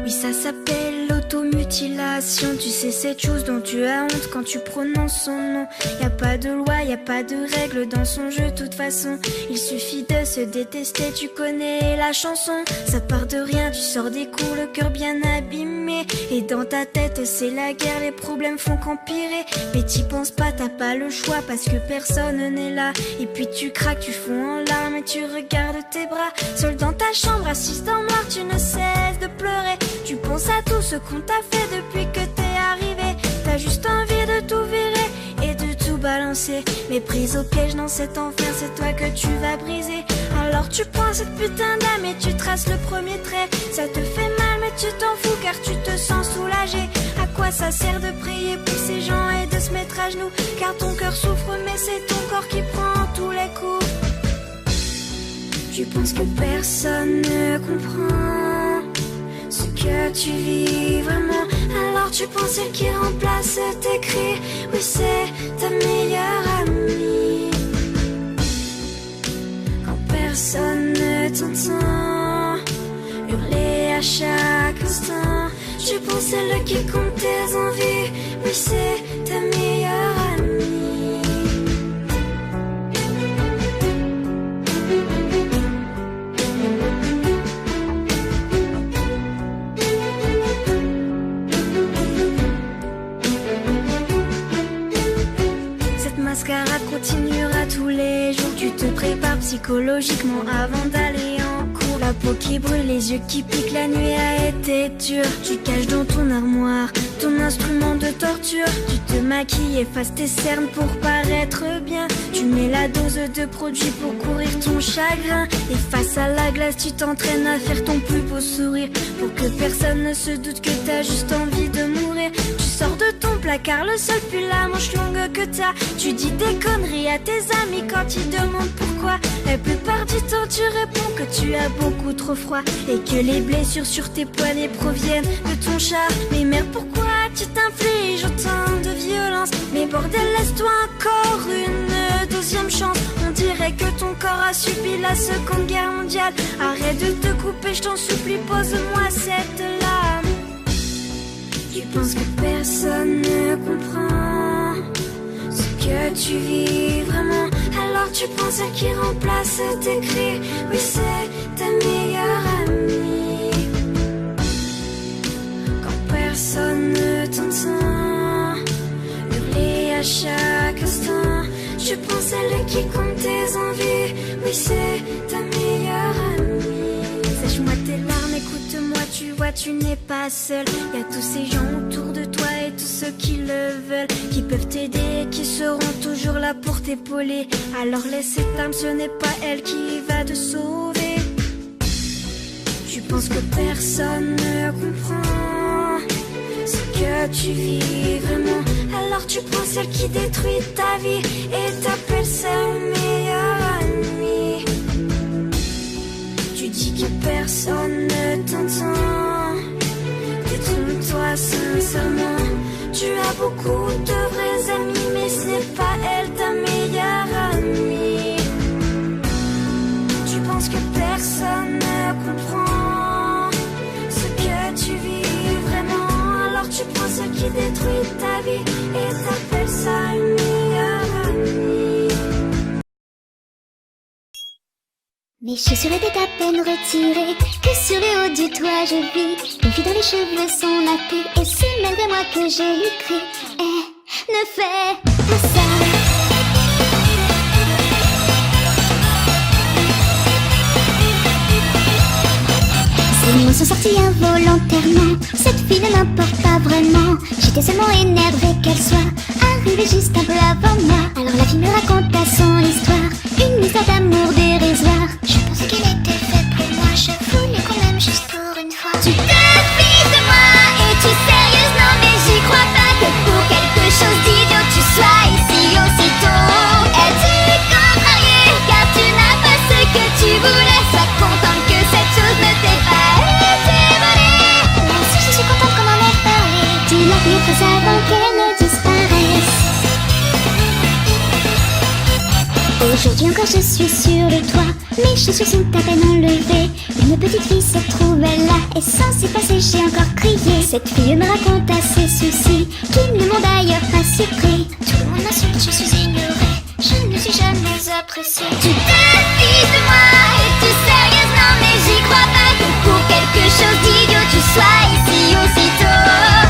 Oui, ça s'appelle l'automutilation. Tu sais, cette chose dont tu as honte quand tu prononces son nom. Y a pas de loi, y a pas de règles dans son jeu, de toute façon. Il suffit de se détester, tu connais la chanson. Ça part de rien, tu sors des cours, le cœur bien abîmé. Et dans ta tête, c'est la guerre, les problèmes font qu'empirer. Mais t'y penses pas, t'as pas le choix parce que personne n'est là. Et puis tu craques, tu fonds en larmes et tu regardes tes bras. Seul dans ta chambre, assise dans le noir, tu ne cesses de pleurer. Tu penses à tout ce qu'on t'a fait depuis que t'es arrivé. T'as juste envie de tout virer et de tout balancer. Mais prise au piège dans cet enfer, c'est toi que tu vas briser. Alors tu prends cette putain d'âme et tu traces le premier trait. Ça te fait mal mais tu t'en fous car tu te sens soulagé. À quoi ça sert de prier pour ces gens et de se mettre à genoux? Car ton cœur souffre mais c'est ton corps qui prend tous les coups. Tu penses que personne ne comprend ce que tu vis vraiment. Alors tu penses celle qui remplace tes cris. Oui, c'est ta meilleure amie. Quand personne ne t'entend hurler à chaque instant, tu penses celle qui compte tes envies. Oui, c'est ta meilleure amie. Mascara continuera tous les jours. Tu te prépares psychologiquement avant d'aller en cours. La peau qui brûle, les yeux qui piquent, la nuit a été dure. Tu caches dans ton armoire ton instrument de torture. Tu te maquilles, effaces tes cernes pour paraître bien. Tu mets la dose de produit pour courir ton chagrin. Et face à la glace, tu t'entraînes à faire ton plus beau sourire. Pour que personne ne se doute que t'as juste envie de mourir. Tu sors de ton placard, le seul pull la manche longue que t'as. Tu dis des conneries à tes amis quand ils demandent pourquoi. La plupart du temps tu réponds que tu as beaucoup trop froid. Et que les blessures sur tes poignets proviennent de ton chat. Mais merde, pourquoi tu t'infliges autant de violence? Mais bordel, laisse-toi encore une deuxième chance. On dirait que ton corps a subi la Seconde Guerre mondiale. Arrête de te couper, je t'en supplie, pose-moi cette lame. Tu penses que personne ne comprend ce que tu vis vraiment. Alors tu penses celle qui remplace tes cris. Oui, c'est ta meilleure amie. Quand personne ne t'entend hurler à chaque instant, tu penses celle qui compte tes envies. Oui, c'est ta meilleure amie. Sèche-moi tes larmes, écoute-moi, tu vois, tu n'es pas seul. Y a tous ces gens autour de toi et tous ceux qui le veulent, qui peuvent t'aider, qui seront toujours là pour t'épauler. Alors laisse cette âme, ce n'est pas elle qui va te sauver. Tu penses que personne ne comprend ce que tu vis vraiment. Alors tu prends celle qui détruit ta vie et t'appelles ça une meilleure amie. Tu dis que personne ne t'entend. Détrompe-toi sincèrement. Tu as beaucoup de vrais amis, mais ce n'est pas elle ta meilleure amie. Tu penses que personne ne comprend ce que tu vis vraiment. Alors tu prends ce qui détruit ta vie et t'appelles ça une meilleure amie. Mes chaussures étaient à peine retirées, que sur le haut du toit je vis une fille dont les cheveux sont nattés. Et c'est malgré moi que j'ai eu cru. Ne fais pas ça. Ces mots sont sortis involontairement. Cette fille ne m'importe pas vraiment. J'étais seulement énervée qu'elle soit arrivée juste un peu avant moi. Alors la fille me raconta son histoire, une histoire d'amour dérisoire. Je pensais qu'il était fait pour moi, je voulais qu'on m'aime juste pour une fois. Tu te fiches de moi, es-tu sérieuse? Non mais j'y crois pas que pour quelque chose d'idiot tu sois ici aussitôt. Es-tu contrariée car tu n'as pas ce que tu voulais? Sois contente que cette chose ne t'ait pas été volée. Même si je suis contente qu'on en ait parlé, tu l'as fait très avant qu'elle ne disparaisse. Aujourd'hui encore je suis sur le toit, mes chaussures sont à peine enlevées. Une petite fille se trouvait là, et sans s'y passer j'ai encore crié. Cette fille me raconte à ses soucis, qui ne m'ont d'ailleurs pas surpris. Tout le monde m'insulte, je suis ignorée, je ne suis jamais appréciée. Tu te fiches de moi, es-tu sérieuse? Non mais j'y crois pas que pour quelque chose d'idiot tu sois ici aussitôt.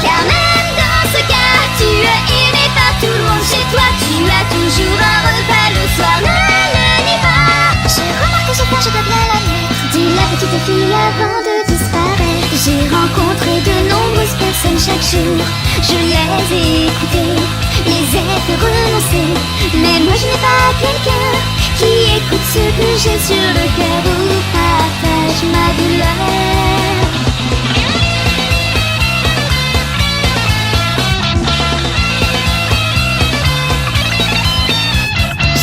Car même dans ce cas, tu es aimé par tout le monde chez toi. Tu as toujours un repas le soir, ne le nie pas. Je remarque que j'ai peur, je dois bien l'admettre, dit la petite fille avant de disparaître. J'ai rencontré de nombreuses personnes chaque jour, je les ai écoutées, les ai fait renoncer. Mais moi je n'ai pas quelqu'un qui écoute ce que j'ai sur le cœur ou partage ma douleur.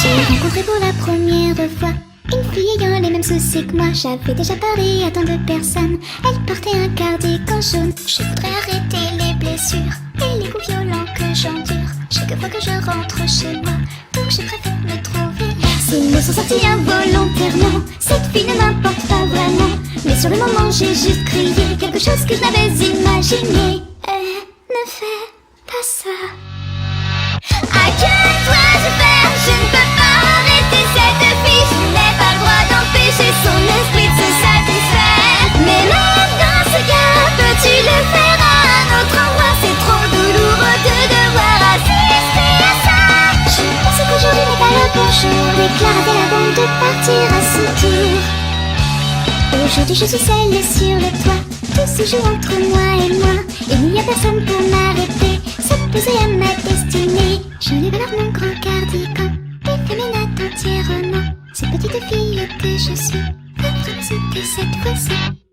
J'ai rencontré pour la première fois une fille ayant les mêmes soucis que moi. J'avais déjà parlé à tant de personnes, elle portait un cardigan jaune. Je voudrais arrêter les blessures et les coups violents que j'endure chaque fois que je rentre chez moi, donc je préfère me trouver là. Ces mots sont sortis involontairement, cette fille ne m'importe pas vraiment, mais sur le moment j'ai juste crié quelque chose que je n'avais imaginé. Ne fais pas ça. À que dois-je faire? Je ne peux pas arrêter cette fille, je n'ai pas le droit d'empêcher son esprit de se satisfaire. Mais même dans ce cas, peux-tu le faire à un autre endroit? C'est trop douloureux de devoir assister à ça. Je pense qu'aujourd'hui n'est pas le bon jour, déclare-t-elle avant de partir à son tour. Aujourd'hui je suis seule sur le toit, tout se joue entre moi et moi. Il n'y a personne pour m'arrêter, s'opposer à ma destinée. Je lève alors mon grand cardigan, efféminate entièrement. Cette petite fille que je suis, va vraiment sauter cette fois-ci.